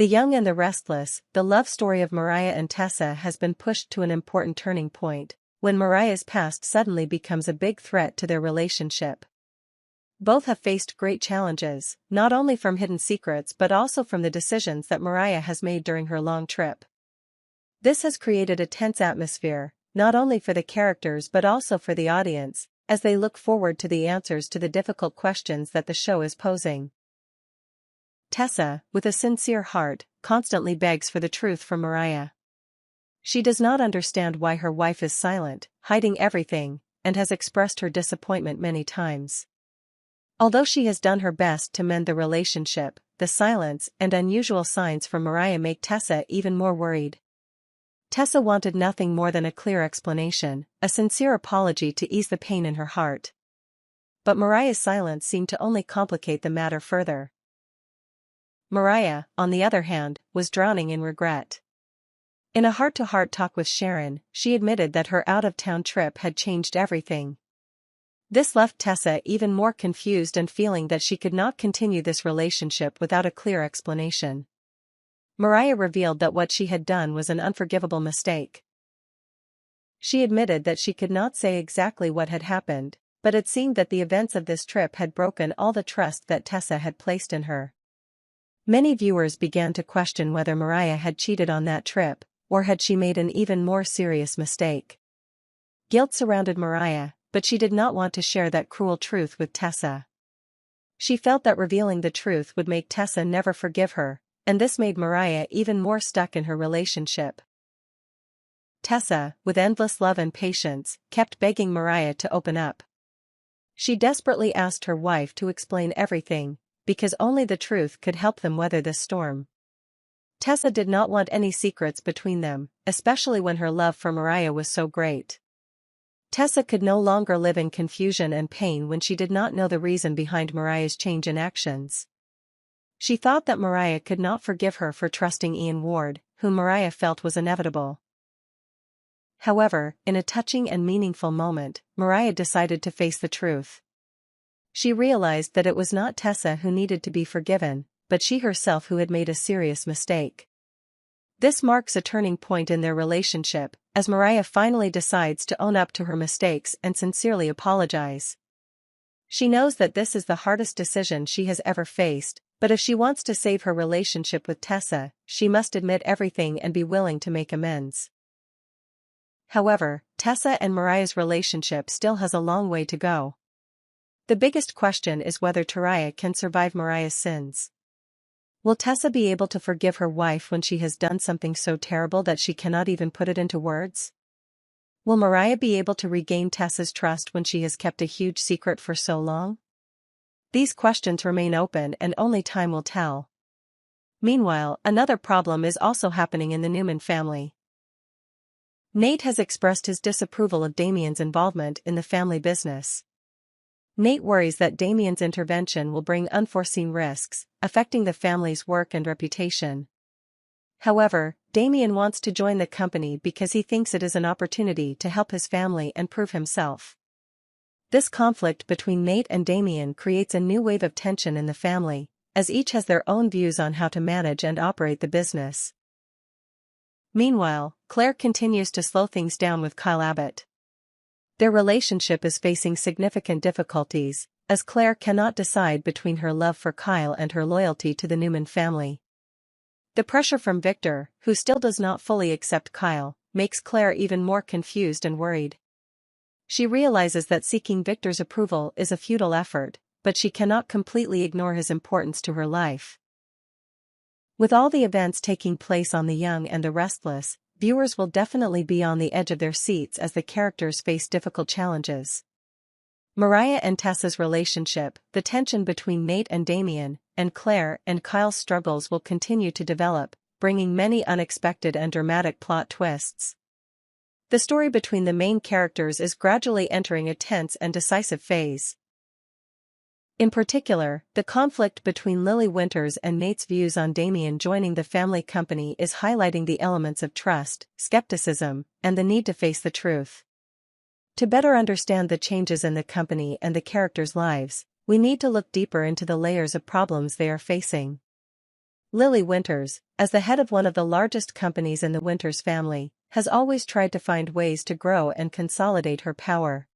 The Young and the Restless, the love story of Mariah and Tessa has been pushed to an important turning point, when Mariah's past suddenly becomes a big threat to their relationship. Both have faced great challenges, not only from hidden secrets but also from the decisions that Mariah has made during her long trip. This has created a tense atmosphere, not only for the characters but also for the audience, as they look forward to the answers to the difficult questions that the show is posing. Tessa, with a sincere heart, constantly begs for the truth from Mariah. She does not understand why her wife is silent, hiding everything, and has expressed her disappointment many times. Although she has done her best to mend the relationship, the silence and unusual signs from Mariah make Tessa even more worried. Tessa wanted nothing more than a clear explanation, a sincere apology to ease the pain in her heart. But Mariah's silence seemed to only complicate the matter further. Mariah, on the other hand, was drowning in regret. In a heart-to-heart talk with Sharon, she admitted that her out-of-town trip had changed everything. This left Tessa even more confused and feeling that she could not continue this relationship without a clear explanation. Mariah revealed that what she had done was an unforgivable mistake. She admitted that she could not say exactly what had happened, but it seemed that the events of this trip had broken all the trust that Tessa had placed in her. Many viewers began to question whether Mariah had cheated on that trip, or had she made an even more serious mistake. Guilt surrounded Mariah, but she did not want to share that cruel truth with Tessa. She felt that revealing the truth would make Tessa never forgive her, and this made Mariah even more stuck in her relationship. Tessa, with endless love and patience, kept begging Mariah to open up. She desperately asked her wife to explain everything, because only the truth could help them weather this storm. Tessa did not want any secrets between them, especially when her love for Mariah was so great. Tessa could no longer live in confusion and pain when she did not know the reason behind Mariah's change in actions. She thought that Mariah could not forgive her for trusting Ian Ward, whom Mariah felt was inevitable. However, in a touching and meaningful moment, Mariah decided to face the truth. She realized that it was not Tessa who needed to be forgiven, but she herself who had made a serious mistake. This marks a turning point in their relationship, as Mariah finally decides to own up to her mistakes and sincerely apologize. She knows that this is the hardest decision she has ever faced, but if she wants to save her relationship with Tessa, she must admit everything and be willing to make amends. However, Tessa and Mariah's relationship still has a long way to go. The biggest question is whether Tessa can survive Mariah's sins. Will Tessa be able to forgive her wife when she has done something so terrible that she cannot even put it into words? Will Mariah be able to regain Tessa's trust when she has kept a huge secret for so long? These questions remain open and only time will tell. Meanwhile, another problem is also happening in the Newman family. Nate has expressed his disapproval of Damien's involvement in the family business. Nate worries that Damien's intervention will bring unforeseen risks, affecting the family's work and reputation. However, Damien wants to join the company because he thinks it is an opportunity to help his family and prove himself. This conflict between Nate and Damien creates a new wave of tension in the family, as each has their own views on how to manage and operate the business. Meanwhile, Claire continues to slow things down with Kyle Abbott. Their relationship is facing significant difficulties, as Claire cannot decide between her love for Kyle and her loyalty to the Newman family. The pressure from Victor, who still does not fully accept Kyle, makes Claire even more confused and worried. She realizes that seeking Victor's approval is a futile effort, but she cannot completely ignore his importance to her life. With all the events taking place on The Young and the Restless, viewers will definitely be on the edge of their seats as the characters face difficult challenges. Mariah and Tessa's relationship, the tension between Nate and Damien, and Claire and Kyle's struggles will continue to develop, bringing many unexpected and dramatic plot twists. The story between the main characters is gradually entering a tense and decisive phase. In particular, the conflict between Lily Winters and Nate's views on Damien joining the family company is highlighting the elements of trust, skepticism, and the need to face the truth. To better understand the changes in the company and the characters' lives, we need to look deeper into the layers of problems they are facing. Lily Winters, as the head of one of the largest companies in the Winters family, has always tried to find ways to grow and consolidate her power.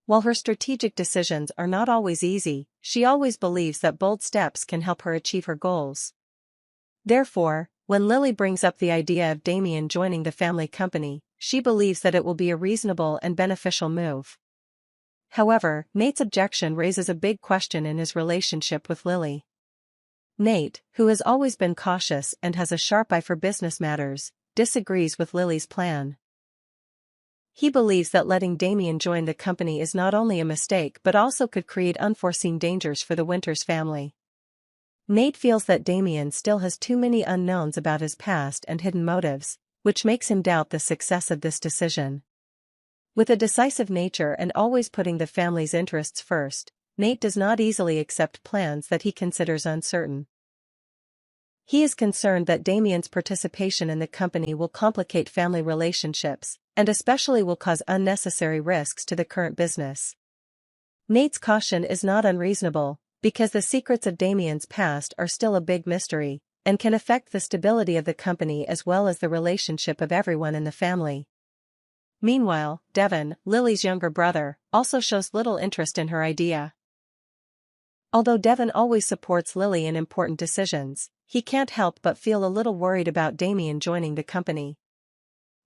While her strategic decisions are not always easy, she always believes that bold steps can help her achieve her goals. Therefore, when Lily brings up the idea of Damien joining the family company, she believes that it will be a reasonable and beneficial move. However, Nate's objection raises a big question in his relationship with Lily. Nate, who has always been cautious and has a sharp eye for business matters, disagrees with Lily's plan. He believes that letting Damien join the company is not only a mistake but also could create unforeseen dangers for the Winters family. Nate feels that Damien still has too many unknowns about his past and hidden motives, which makes him doubt the success of this decision. With a decisive nature and always putting the family's interests first, Nate does not easily accept plans that he considers uncertain. He is concerned that Damien's participation in the company will complicate family relationships, and especially will cause unnecessary risks to the current business. Nate's caution is not unreasonable, because the secrets of Damien's past are still a big mystery, and can affect the stability of the company as well as the relationship of everyone in the family. Meanwhile, Devon, Lily's younger brother, also shows little interest in her idea. Although Devon always supports Lily in important decisions, he can't help but feel a little worried about Damien joining the company.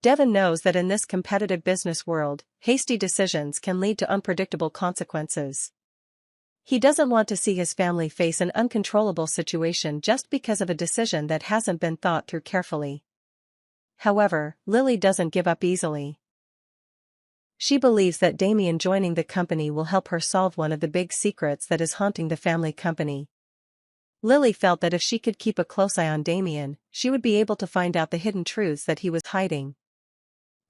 Devon knows that in this competitive business world, hasty decisions can lead to unpredictable consequences. He doesn't want to see his family face an uncontrollable situation just because of a decision that hasn't been thought through carefully. However, Lily doesn't give up easily. She believes that Damien joining the company will help her solve one of the big secrets that is haunting the family company. Lily felt that if she could keep a close eye on Damien, she would be able to find out the hidden truths that he was hiding.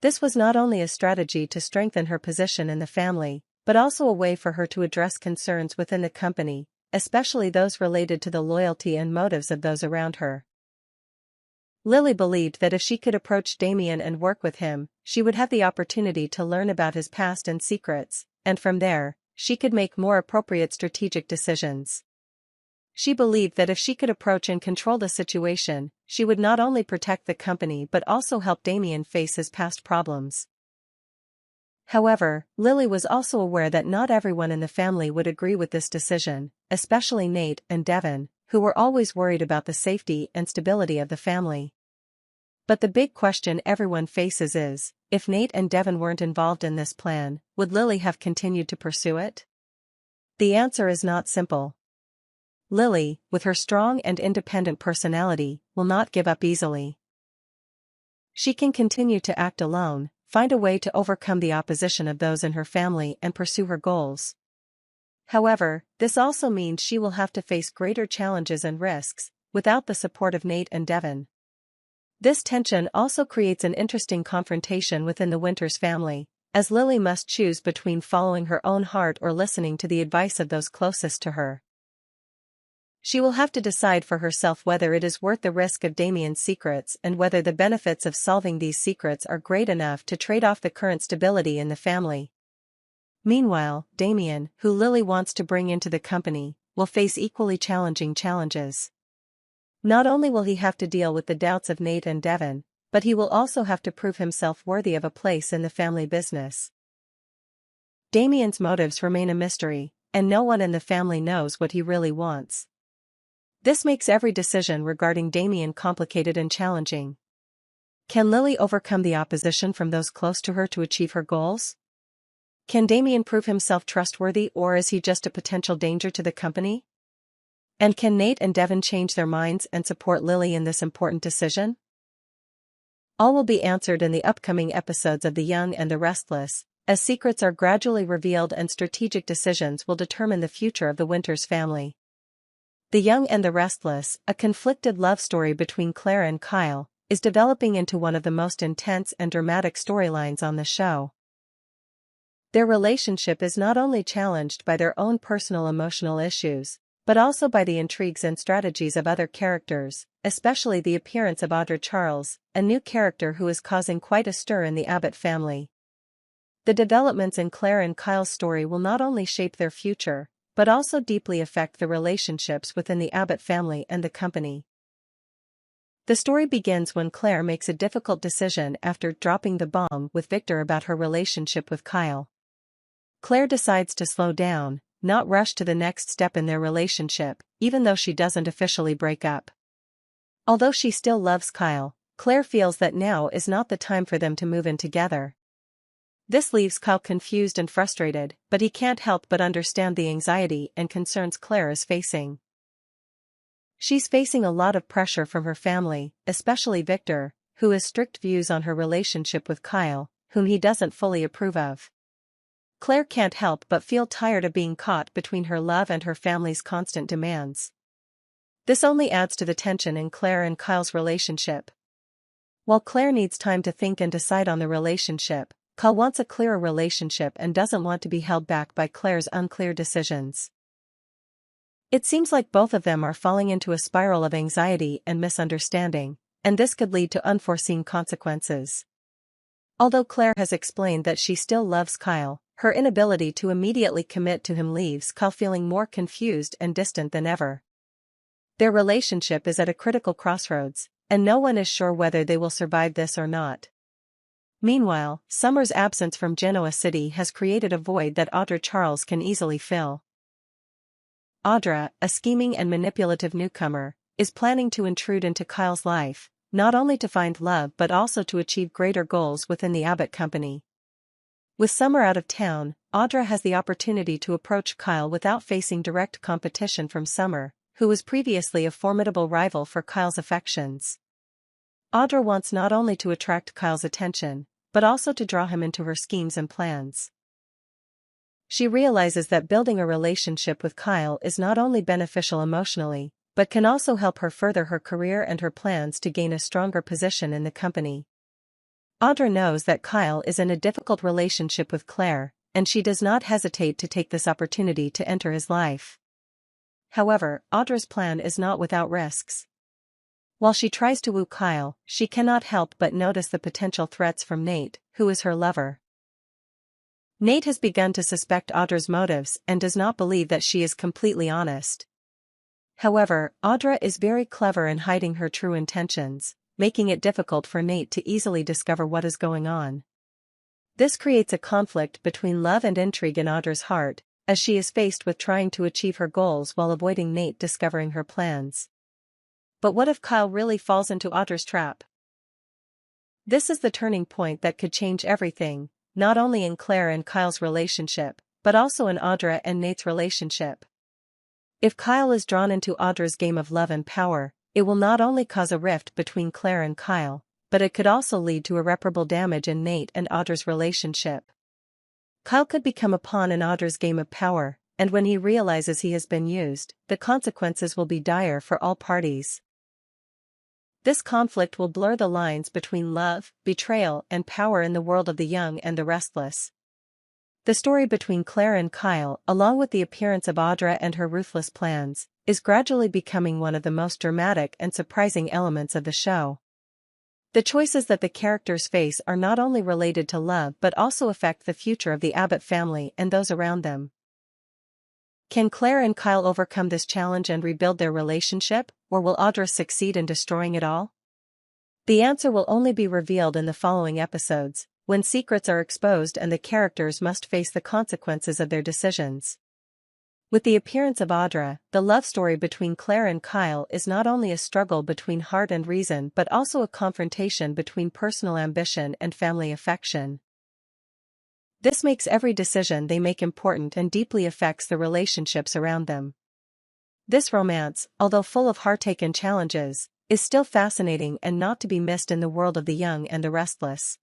This was not only a strategy to strengthen her position in the family, but also a way for her to address concerns within the company, especially those related to the loyalty and motives of those around her. Lily believed that if she could approach Damien and work with him, she would have the opportunity to learn about his past and secrets, and from there, she could make more appropriate strategic decisions. She believed that if she could approach and control the situation, she would not only protect the company but also help Damien face his past problems. However, Lily was also aware that not everyone in the family would agree with this decision, especially Nate and Devon, who were always worried about the safety and stability of the family. But the big question everyone faces is, if Nate and Devon weren't involved in this plan, would Lily have continued to pursue it? The answer is not simple. Lily, with her strong and independent personality, will not give up easily. She can continue to act alone, find a way to overcome the opposition of those in her family and pursue her goals. However, this also means she will have to face greater challenges and risks, without the support of Nate and Devon. This tension also creates an interesting confrontation within the Winters family, as Lily must choose between following her own heart or listening to the advice of those closest to her. She will have to decide for herself whether it is worth the risk of Damien's secrets and whether the benefits of solving these secrets are great enough to trade off the current stability in the family. Meanwhile, Damien, who Lily wants to bring into the company, will face equally challenging challenges. Not only will he have to deal with the doubts of Nate and Devon, but he will also have to prove himself worthy of a place in the family business. Damien's motives remain a mystery, and no one in the family knows what he really wants. This makes every decision regarding Damien complicated and challenging. Can Lily overcome the opposition from those close to her to achieve her goals? Can Damien prove himself trustworthy, or is he just a potential danger to the company? And can Nate and Devon change their minds and support Lily in this important decision? All will be answered in the upcoming episodes of The Young and the Restless, as secrets are gradually revealed and strategic decisions will determine the future of the Winters family. The Young and the Restless, a conflicted love story between Claire and Kyle, is developing into one of the most intense and dramatic storylines on the show. Their relationship is not only challenged by their own personal emotional issues, but also by the intrigues and strategies of other characters, especially the appearance of Audra Charles, a new character who is causing quite a stir in the Abbott family. The developments in Claire and Kyle's story will not only shape their future, but also deeply affect the relationships within the Abbott family and the company. The story begins when Claire makes a difficult decision after dropping the bomb with Victor about her relationship with Kyle. Claire decides to slow down, not rush to the next step in their relationship, even though she doesn't officially break up. Although she still loves Kyle, Claire feels that now is not the time for them to move in together. This leaves Kyle confused and frustrated, but he can't help but understand the anxiety and concerns Claire is facing. She's facing a lot of pressure from her family, especially Victor, who has strict views on her relationship with Kyle, whom he doesn't fully approve of. Claire can't help but feel tired of being caught between her love and her family's constant demands. This only adds to the tension in Claire and Kyle's relationship. While Claire needs time to think and decide on the relationship, Kyle wants a clearer relationship and doesn't want to be held back by Claire's unclear decisions. It seems like both of them are falling into a spiral of anxiety and misunderstanding, and this could lead to unforeseen consequences. Although Claire has explained that she still loves Kyle, her inability to immediately commit to him leaves Kyle feeling more confused and distant than ever. Their relationship is at a critical crossroads, and no one is sure whether they will survive this or not. Meanwhile, Summer's absence from Genoa City has created a void that Audra Charles can easily fill. Audra, a scheming and manipulative newcomer, is planning to intrude into Kyle's life, not only to find love but also to achieve greater goals within the Abbott company. With Summer out of town, Audra has the opportunity to approach Kyle without facing direct competition from Summer, who was previously a formidable rival for Kyle's affections. Audra wants not only to attract Kyle's attention, but also to draw him into her schemes and plans. She realizes that building a relationship with Kyle is not only beneficial emotionally, but can also help her further her career and her plans to gain a stronger position in the company. Audra knows that Kyle is in a difficult relationship with Claire, and she does not hesitate to take this opportunity to enter his life. However, Audra's plan is not without risks. While she tries to woo Kyle, she cannot help but notice the potential threats from Nate, who is her lover. Nate has begun to suspect Audra's motives and does not believe that she is completely honest. However, Audra is very clever in hiding her true intentions, making it difficult for Nate to easily discover what is going on. This creates a conflict between love and intrigue in Audra's heart, as she is faced with trying to achieve her goals while avoiding Nate discovering her plans. But what if Kyle really falls into Audra's trap? This is the turning point that could change everything, not only in Claire and Kyle's relationship, but also in Audra and Nate's relationship. If Kyle is drawn into Audra's game of love and power, it will not only cause a rift between Claire and Kyle, but it could also lead to irreparable damage in Nate and Audra's relationship. Kyle could become a pawn in Audra's game of power, and when he realizes he has been used, the consequences will be dire for all parties. This conflict will blur the lines between love, betrayal, and power in the world of the young and the restless. The story between Claire and Kyle, along with the appearance of Audra and her ruthless plans, is gradually becoming one of the most dramatic and surprising elements of the show. The choices that the characters face are not only related to love but also affect the future of the Abbott family and those around them. Can Claire and Kyle overcome this challenge and rebuild their relationship, or will Audra succeed in destroying it all? The answer will only be revealed in the following episodes, when secrets are exposed and the characters must face the consequences of their decisions. With the appearance of Audra, the love story between Claire and Kyle is not only a struggle between heart and reason but also a confrontation between personal ambition and family affection. This makes every decision they make important and deeply affects the relationships around them. This romance, although full of heartache and challenges, is still fascinating and not to be missed in the world of the young and the restless.